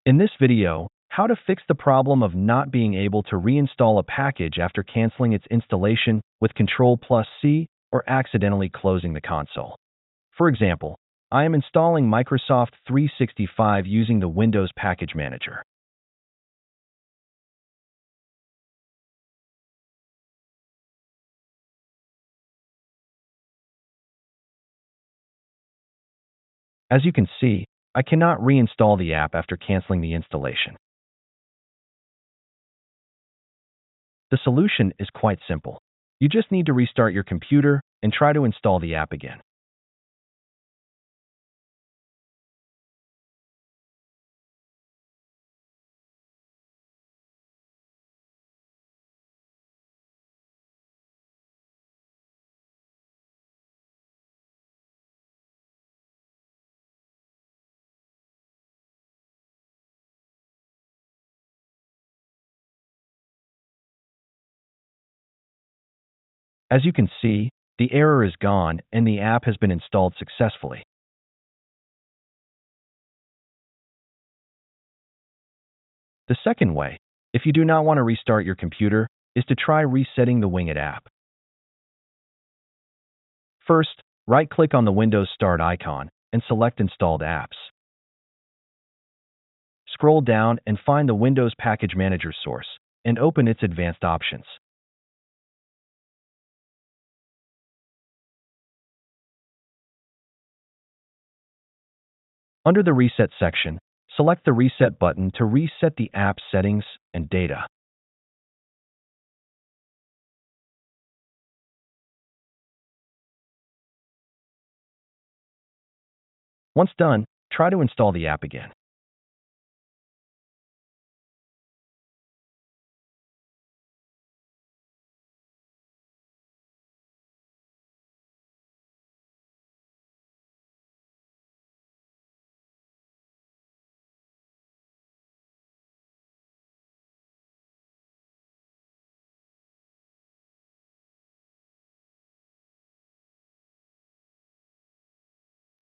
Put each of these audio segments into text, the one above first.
In this video, how to fix the problem of not being able to reinstall a package after canceling its installation with Ctrl C or accidentally closing the console. For example, I am installing Microsoft 365 using the Windows Package Manager. As you can see, I cannot reinstall the app after canceling the installation. The solution is quite simple. You just need to restart your computer and try to install the app again. As you can see, the error is gone and the app has been installed successfully. The second way, if you do not want to restart your computer, is to try resetting the Winget app. First, right-click on the Windows Start icon and select Installed Apps. Scroll down and find the Windows Package Manager source and open its advanced options. Under the Reset section, select the Reset button to reset the app settings and data. Once done, try to install the app again.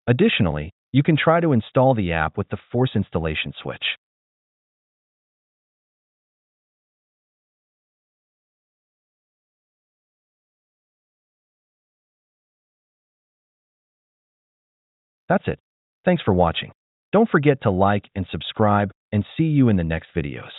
Additionally, you can try to install the app with the Force Installation switch. That's it. Thanks for watching. Don't forget to like and subscribe, and see you in the next videos.